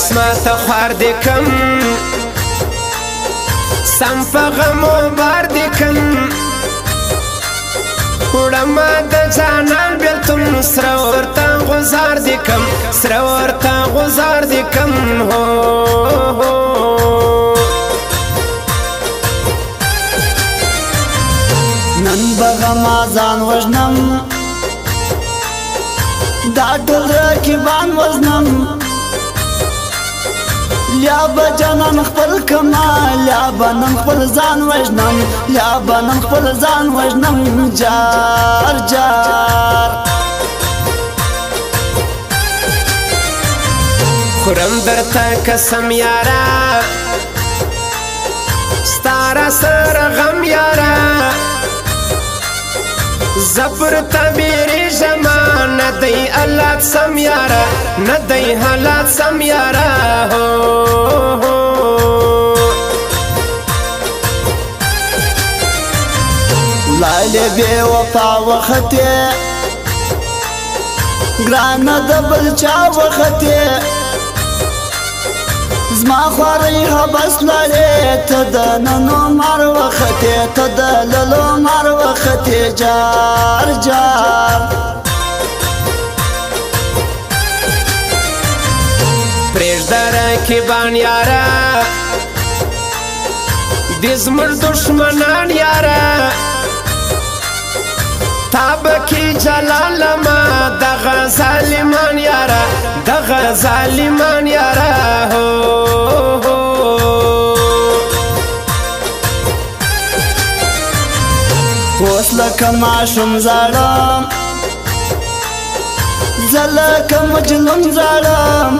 قسمه ته خوار دې کم سم په غمو بار دې کم وړمه د جانان بېلتون سره ورته غوزار دې کم سره ورته غوزار دې کم هو نن به غما ځان وژنم دا ټول رقیبان وزنم یا به جانان خپل کمال یا به نن خپل ځان وژنم یا به نن خپل ځان وژنم جار جار خورم درته قسم یاره ستا را سره غم یاره زبر تبیری جما ندی حالات سم یارا ندی حالات سم یارا لایلی بی وفا وختی گرانه دبل چا وختی زما خواری حبس لري ته د ننو مار وختي ته د للو مار وختي جار جار پرېږده رقیبان یاره د زموږ دښمنان یاره تا به کې جلالما دغه ظالمان یاره دغه ظالمان یاره اوس لکه ماشوم زاړم زه لکه مجنون زاړم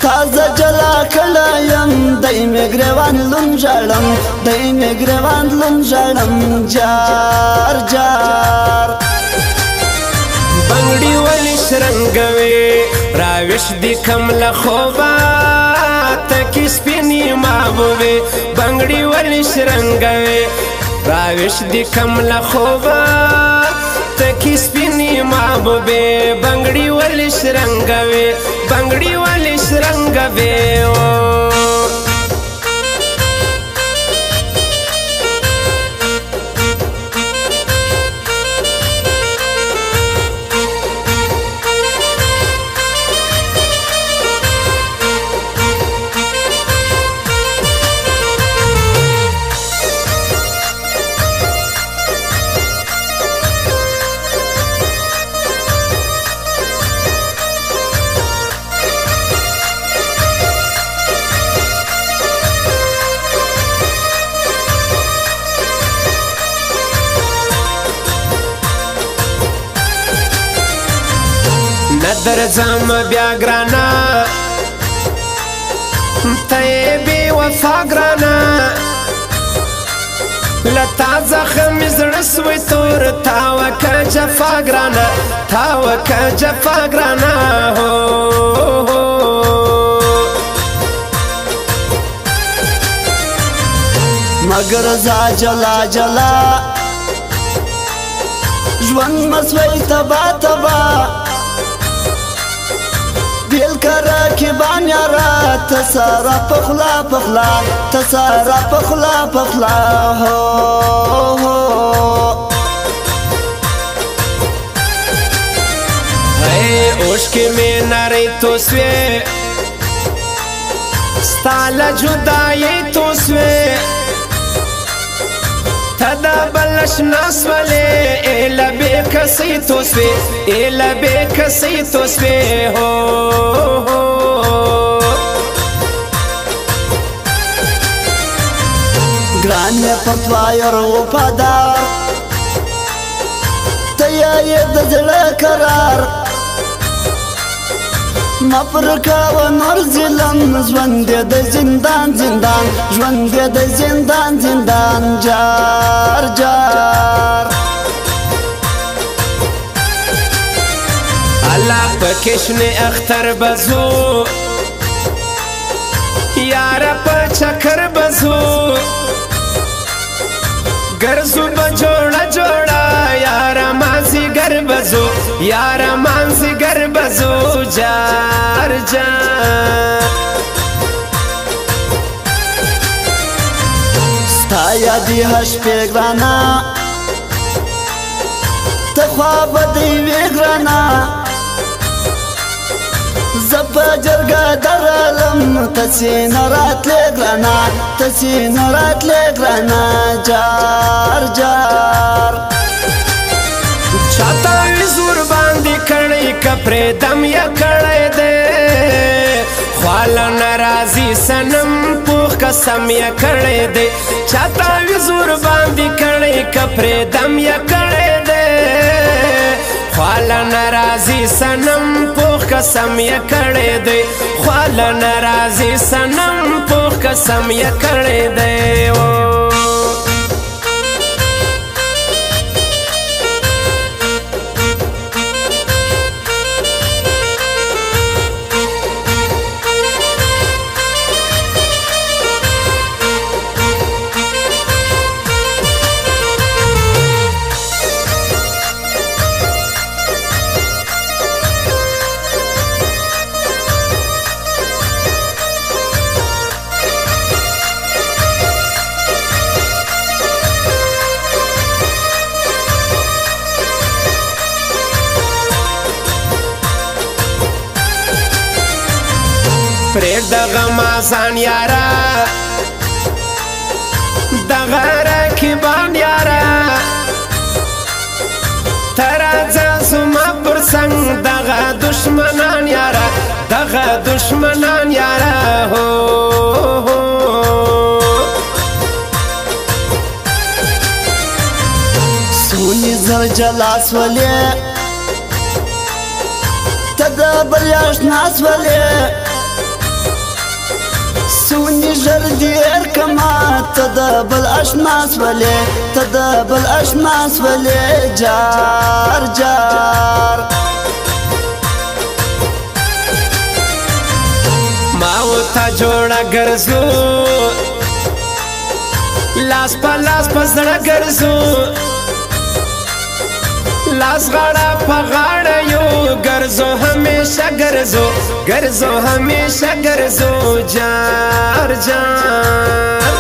تازه جلا کړی یم دی مې ګرېوان لون ژاړم دی مې ګرېوان لون ژاړم جار جار بنګړي ولې شرنګوي راویښ دي کم له خوبه تکې سپینې محبوبې بنګړي ولې شرنګوي راویښ دي کم له خوبه تکې سپینې محبوبې بنګړي ولې شرنګوي بنګړي ولې شرنګوي ندرځم بیا ګرانه ته یې بې وفا ګرانه له تا زخم مې زړه سوی تور تا وکه جفا ګرانه تا وکه جفا ګرانه مگر زه جلا جلا ژوند مه سوی تبا تبا بیل کرا کی بان یارا تسارا پخلا پخلا تسارا پخلا پخلا ہو اے اوشکی میں ناری تو سوے ستالا جدائی تو سوے تدا بلش ناس والے ایلا بے کسی تو سوے ایلا بے کسی تو سوے ہو گران پتوایر وفادار تیائی د زړه قرار مپرکا و نور ظلم ژوند د زندان زندان ژوند د زندان زندان جار جار الله پکشن اختر بزو یارا په چکر بزو گرزو بجوڑا جوڑا یارا مازی گر بزو یار مانزگر بزو جار جار ستا یادی هش پیگرانا تخواب دیوی گرانا زپا جرگا درالم تسی نرات لگرانا تسی نرات لگرانا جار جار چاہتا زور باندی کڑی کپری دم یا کڑی دے خوالا نرازی سنم پوخ قسم یا کڑی دے چاہتا زور باندی کڑی کپری دم یا کڑی دے خوالا نرازی سنم پوخ قسم یا کڑی دے خوالا نرازی سنم پوخ قسم یا کڑی دے پریر دغه مازان یارا دغه رکیبان یارا ترازه زما پر سنگ دغه دشمنان یارا دغه دشمنان یارا هو سونی زر جلاس ولی تدبر یاشناس ولی سونی جردیر کما تدبل اشناس ولی تدبل اشناس ولی جار جار ماو تا جوڑا گرزو لاس پا زڑا گرزو لاس غاڑا پا غاڑا یو گرزو ہمیشہ گرزو گرزو ہمیشہ گرزو جار جار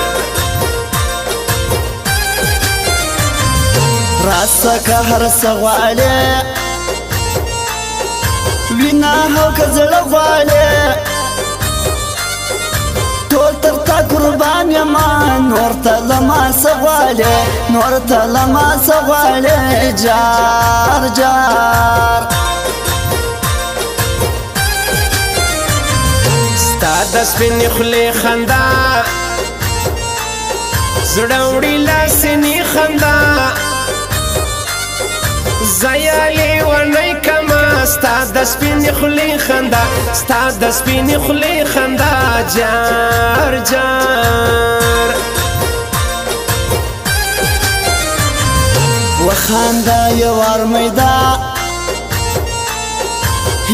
راسا کا ہر سغوالے وینا ہو کزڑا غوالے ټول تر تا قربان یما نور ته لما سغواله نور ته لما سغواله جار جار ستا د سپینې خولې خندا زړه وړي لاسنې خندا زیا لیونی کما ستا د سپینې خولې خندا ستا د سپینې خولې خندا جار جار وخاندا یوار میدا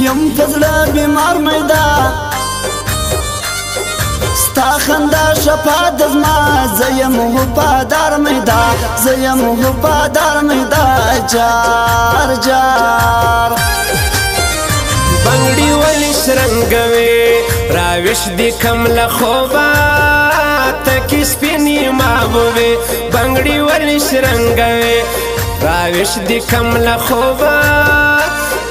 یم فضله بیمار میدا ستا خندا شپا دزما زیم وفادار میدا زیم وفادار میدا جار جار بنگڑی ولی شرنگوی راوش دی کم لخوبا تکی سپینی مابوی بنگڑی ولی شرنگوی راوش دی کم لخوبا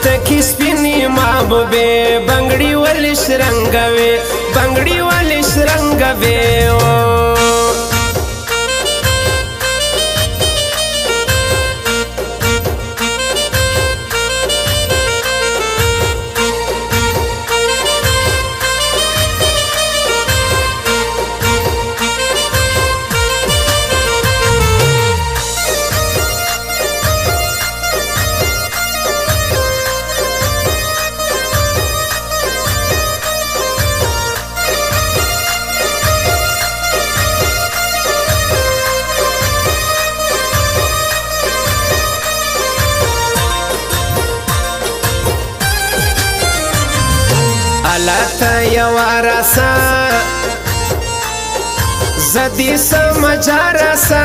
تکی سپینی مابوی بنگڑی ولی شرنگوی بنگڑی ولی شرنگوی تا یوا راسا زدی سم جارسا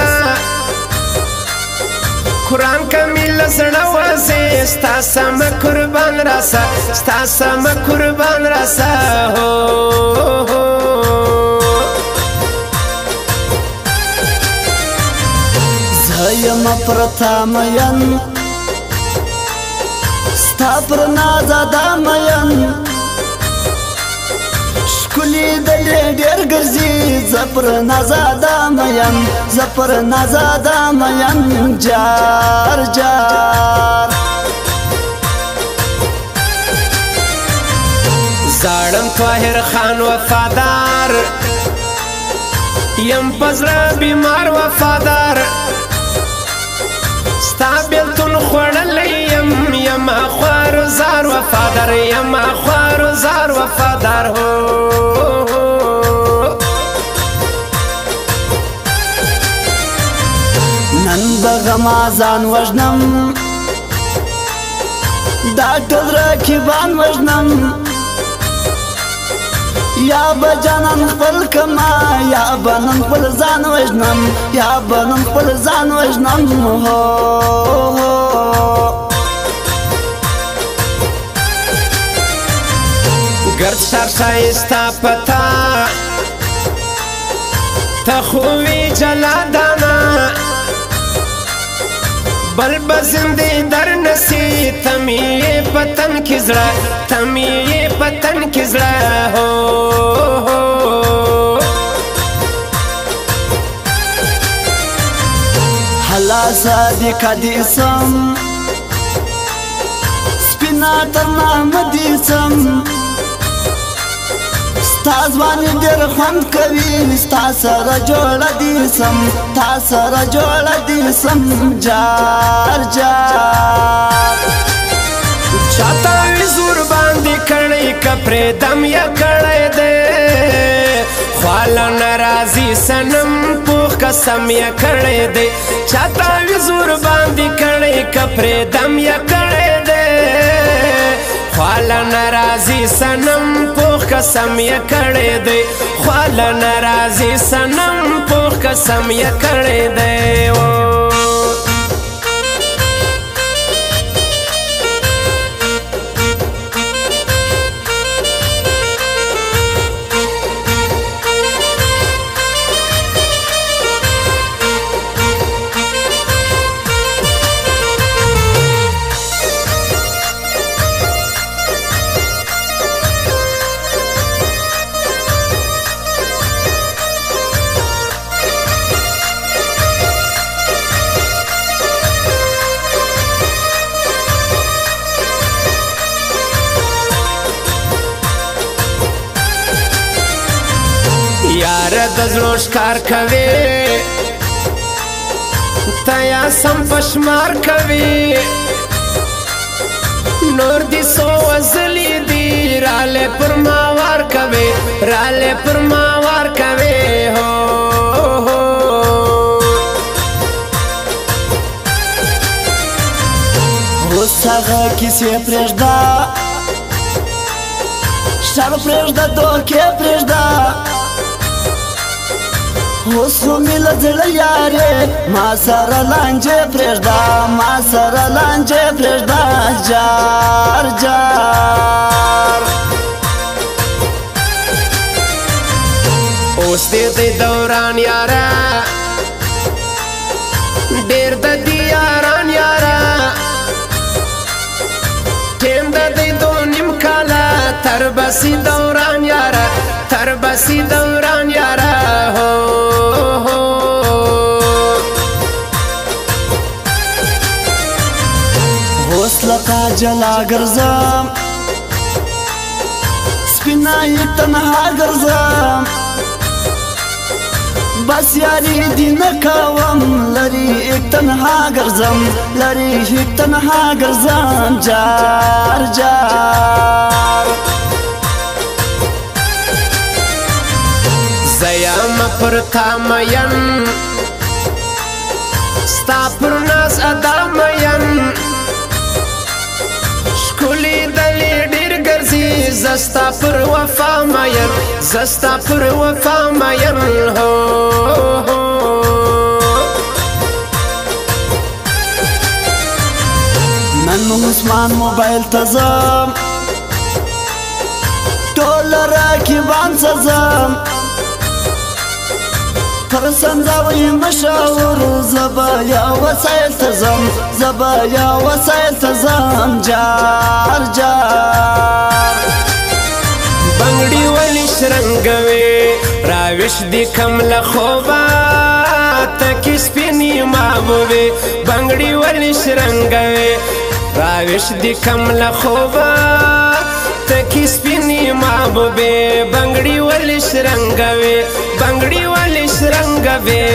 قرآن کمیل زړه وځي ستا سم قربان راسه ستا سم قربان راسه زه یم پرتا مین ستا پر نازاده مین ښکلي دلې ډېر ګرځي زه پر نازاده مین زه پر نازاده مین جار جار زاړم طاهر خان وفادار یم په زړه بیمار وفادار ستا بېلتون خوړلی یم خوار زار وفادار یم خوار زار وفادار نن به غمازان وژنم دا ټول رقیبان وژنم یا به جانان خپل کما یا به نن خپل ځان وژنم یا به نن خپل ځان وژنم ګرد ښار ښایسته پتا ته خو وی جلادانه بل به زندې در نسی ته مې یې په تن کې زړه ته مې یې په تن کې زړه هلا صادقه دې سم سپینه ترنامه دې سم ستا ځواني ډېر خوند کوي ستا سره جوړه دې سم تا سره جوړه دې سم جار جار چاته وي زور باندې کړی که پرېږدم یا کړی دی خواله ناراضي صنم پوخ قسم یا کړی دی چاته وي زور باندې کړی که پرېږدم یا کړی دی خواله ناراضي صنم پوخ قسم یا کړی دی خواله ناراضي صنم پوخ قسم یا کړی دی یاره د زړو ښکار کوي ته یا سم پشمار کوي نور دي څو وزلي دي راله پر ما وار کوي راله پر ما وار کوي اوس هغه کیسې پرېږده شر پرېږده دوکې پرېږده اوس خو مې له زړه یارې ما سره لانجې پرېږده ما سره لانجې پرېږده جار جار اوس دې دی دوران یاره ډېر د دې یاران یاره ټیم د دی دو نیم کاله تر بسي دوران یاره تر بسي دوران یاره اوس لکه جلا ګرځم سپینه یې تنها ګرځم بس یاری دی نه کوم لرې تنها ګرځم لرې تنها ګرځم جار جار زه یم پر تا مین ستا پر ناز ادا مین ښکلي دلې ډېر ګرځي زستا پر وفا مین زستا پر وفا مین عثمان موبایل تزم ټول راکبان سزم پر سنځاوي مشاور زبا یا وسایل تزم زبا یا وسایل تزم جار جار بنگړي ولې شرنګوي راويش دي کم له خوبه تکي سپینې محبوبې بنگړي ولې شرنګوي راويش دي کم له خوبه تکي سپینې محبوبې بنگړي ولې شرنګوي بنگړي ولې شرنګوي